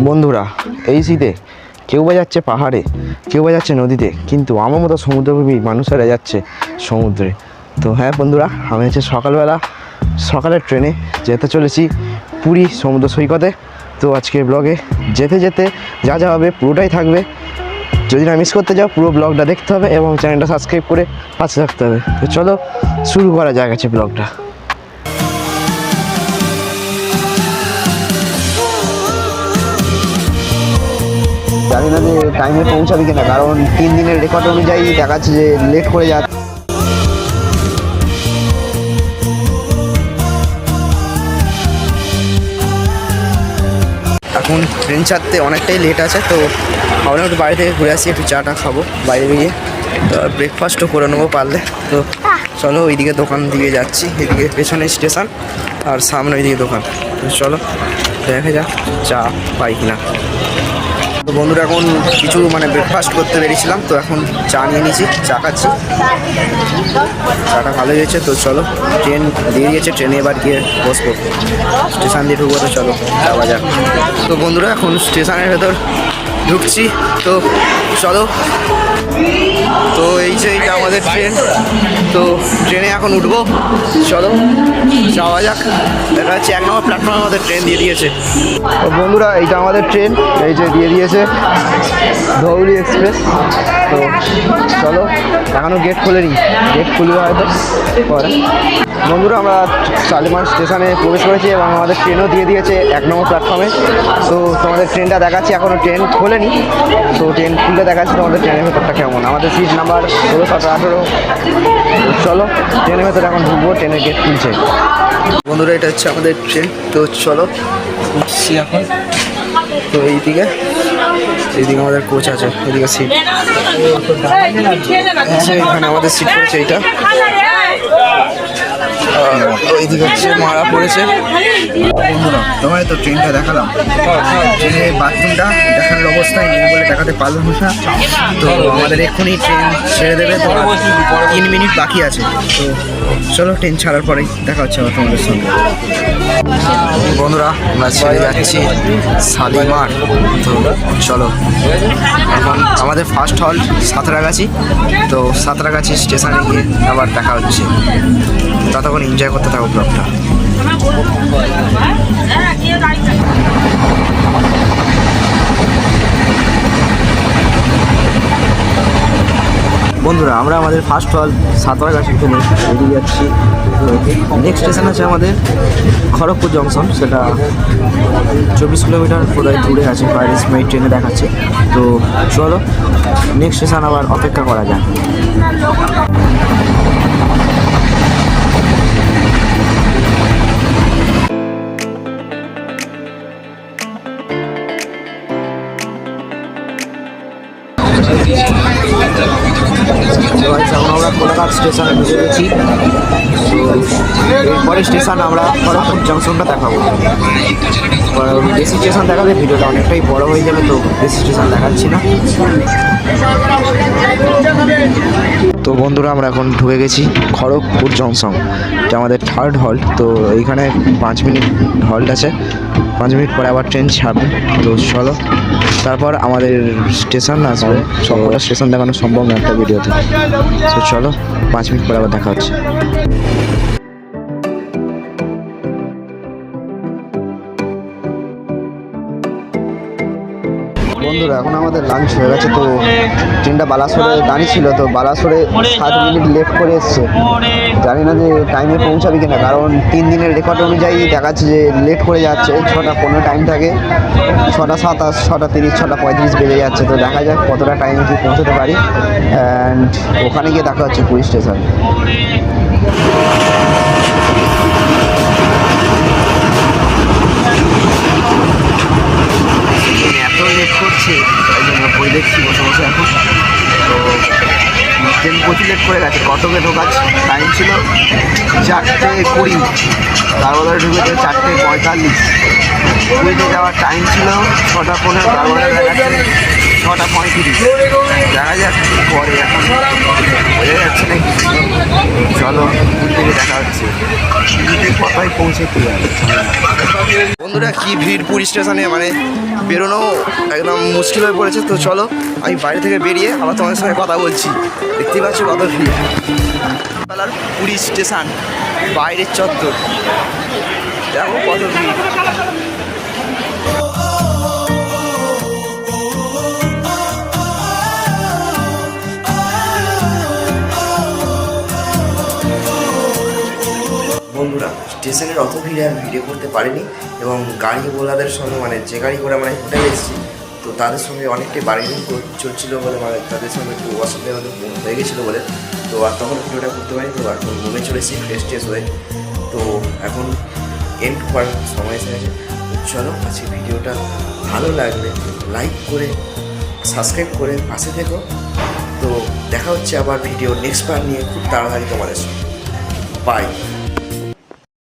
বন্ধুরা, এই শীতে কেউ বা যাচ্ছে পাহাড়ে, কেউ বা যাচ্ছে নদীতে, কিন্তু আমার মতো সমুদ্রপ্রেমী মানুষেরা যাচ্ছে সমুদ্রে। তো হ্যাঁ বন্ধুরা, আমি হচ্ছে সকালের ট্রেনে যেতে চলেছি পুরী সমুদ্র সৈকতে। তো আজকের ব্লগে যেতে যেতে যা যা হবে পুরোটাই থাকবে। যদি না মিস করতে যাও, পুরো ব্লগটা দেখতে হবে এবং চ্যানেলটা সাবস্ক্রাইব করে পাশে থাকতে হবে। তো চলো শুরু করা যাক আছে ব্লগটা। জানি না যে টাইমে পৌঁছাবে কিনা, কারণ 3 দিনের রেকর্ড অনুযায়ী দেখাচ্ছে যে লেট করে যাচ্ছে। এখন ট্রেন ছাড়তে অনেকটাই লেট আছে, তো ভাবলাম একটু বাড়ি থেকে ঘুরে আসি, একটু চাটা খাবো বাইরে গিয়ে, তো ব্রেকফাস্টও করে নেবো পারলে। তো চলো ওইদিকে দোকান দিয়ে যাচ্ছি, এদিকে পেছনে স্টেশন আর সামনে ওইদিকে দোকান। তো চলো দেখা যাক চা পাই কিনা। তো বন্ধুরা, এখন কিছু ব্রেকফাস্ট করতে বেরিয়েছিলাম, তো এখন চা নিয়ে নিয়েছি, চা খাচ্ছি। চাটা ভালো হয়েছে। তো চলো, ট্রেন দিয়ে দিয়েছে, ট্রেনে এবার গিয়ে বসবো, স্টেশন দিয়ে ঢুকবো। তো চলো যাওয়া যাক। তো বন্ধুরা, এখন স্টেশনের ভেতর ঢুকছি, তো চলো। তো এই যে এইটা আমাদের ট্রেন, তো ট্রেনে এখন উঠবো, চলো যাওয়া যাক। দেখা যাচ্ছে 1 নম্বর প্ল্যাটফর্মে আমাদের ট্রেন দিয়ে দিয়েছে। তো বন্ধুরা, এইটা আমাদের ট্রেন, এই যে দিয়ে দিয়েছে ধৌলি এক্সপ্রেস। তো চলো, এখনও গেট খোলেনি, গেট খুলবে হয়তো পরে। বন্ধুরা, আমরা শালিমার স্টেশনে প্রবেশ করেছি এবং আমাদের ট্রেনও দিয়ে দিয়েছে 1 নম্বর প্ল্যাটফর্মে। তো তোমাদের ট্রেনটা দেখাচ্ছি, এখনও ট্রেন খোলেনি, তো ট্রেন খুললে দেখাচ্ছি তোমাদের ট্রেনের ভেতরটা কেমন। আমাদের সিট নাম্বার 16, 17, 18। চলো ট্রেনের ভেতরে এখন ঢুকবো, ট্রেনের গেট খুলছে। বন্ধুরা, এটা হচ্ছে আমাদের ট্রেন, তো চলো উঠছি এখন। তো এইদিকে আমাদের কোচ আছে, এদিকে সিট, এখানে আমাদের সিট পড়েছে এইটা। এইদিকে হচ্ছে মারা পড়েছে। বন্ধুরা, তোমার তো ট্রেনটা দেখালাম, ট্রেনের বাথরুমটা দেখানোর অবস্থায় নেই বলে দেখাতে পারলাম না। তো আমাদের এক্ষুনি ট্রেন ছেড়ে দেবে, তো 3 মিনিট বাকি আছে। তো চলো, ট্রেন ছাড়ার পরেই দেখা হচ্ছে আবার তোমাদের সঙ্গে। বন্ধুরা, আমরা ছেড়ে যাচ্ছি শালিমার। তো চলো, এখন আমাদের ফার্স্ট হল্ট সাঁতরাগাছি। তো সাঁতরাগাছি স্টেশনে গিয়ে আবার দেখা হচ্ছে। ততক্ষণ এনজয় করতে থাকো ব্লগটা। বন্ধুরা, আমরা আমাদের ফার্স্ট হল সাঁতরাগাছি থেকে বেরিয়ে যাচ্ছি। নেক্সট স্টেশন আছে আমাদের খড়গপুর জংশন, সেটা 24 কিলোমিটার কোথায় দূরে আছে, 22 মিনিট ট্রেনে দেখাচ্ছে। তো চলো নেক্সট স্টেশন আবার অপেক্ষা করা যায়। এখন আমরা কোলাঘাট স্টেশনে ঢুকে গেছি। এরপরে স্টেশন আমরা খড়গপুর জংশনটা দেখাবো। বেশি স্টেশন দেখালে ভিডিওটা অনেকটাই বড় হয়ে যাবে, তো বেশি স্টেশন দেখাচ্ছি না। তো বন্ধুরা, আমরা এখন ঢুকে গেছি খড়গপুর জংশন, এটা আমাদের থার্ড হল্ট। তো এইখানে 5 মিনিট হল্ট আছে, 5 মিনিট পরে আবার ট্রেন ছাড়বে। তো চলো, তারপর আমাদের স্টেশন আসবে। সবকটা স্টেশন দেখানো সম্ভব না একটা ভিডিওতে। তো চলো 5 মিনিট পরে আবার দেখা হচ্ছে। বন্ধুরা, এখন আমাদের লাঞ্চ হয়ে গেছে। তো ট্রেনটা বালাসোরে দাঁড়িয়ে ছিল, তো বালাসোরে 7 মিনিট লেট করে এসছে। জানি না যে টাইমে পৌঁছাবে কিনা, কারণ 3 দিনের রেকর্ড অনুযায়ী দেখাচ্ছে যে লেট করে যাচ্ছে। 6টা 15 টাইম থাকে, 6টা 27, 6টা 30, 6টা 35 বেজে যাচ্ছে। তো দেখা যাক কতটা টাইমে কি পৌঁছতে পারি। অ্যান্ড ওখানে গিয়ে দেখা হচ্ছে পুরী স্টেশন। এত লেট করছে, তাই জন্য বই দেখছি বসে বসে এখন। তো ট্রেন প্রচুর লেট করে গেছে। কটকে ঢোকার টাইম ছিল 4:20, তার বদলে ঢুকেছে 4:45। পুরীতে যাওয়ার টাইম ছিল 6টা 15, তার বদলে দেখাচ্ছে 6:35 দেখা যাক কি পরে, এখন বোঝা যাচ্ছে না কি। চলো দূর থেকে দেখা হচ্ছে, কোথায় পৌঁছতে যাবে। বন্ধুরা কি ভিড় পুরী স্টেশনে, মানে বেরোনো একদম মুশকিল হয়ে পড়েছে। তো চলো আমি বাইরে থেকে বেরিয়ে আবার তোমাদের সঙ্গে কথা বলছি। দেখতেই পাচ্ছ কত ভিড়। বেলার পুরী স্টেশন বাইরের চত্বর, দেখো কত ভিড়। বন্ধুরা স্টেশনের অত ভিড়ে আমি ভিডিও করতে পারিনি, এবং গাড়িওয়ালাদের সঙ্গে মানে যে গাড়ি করে আমরা হোটেলে এসেছি, তো তাদের সঙ্গে অনেকটাই বার্গেনিং চলছিল বলে, মানে তাদের সঙ্গে একটু অসুবিধা হয়ে গেছিলো বলে, তো আর তখন ভিডিওটা করতে পারি। তো এখন রুমে চলেছি ফ্রেশ ট্রেশ হয়ে, তো এখন এন্ড করার সময় এসে গেছে। চলো আজকে ভিডিওটা ভালো লাগলে লাইক করে সাবস্ক্রাইব করে পাশে থেকো। তো দেখা হচ্ছে আবার ভিডিও নেক্সট বার নিয়ে খুব তাড়াতাড়ি তোমাদের সঙ্গে। বাই।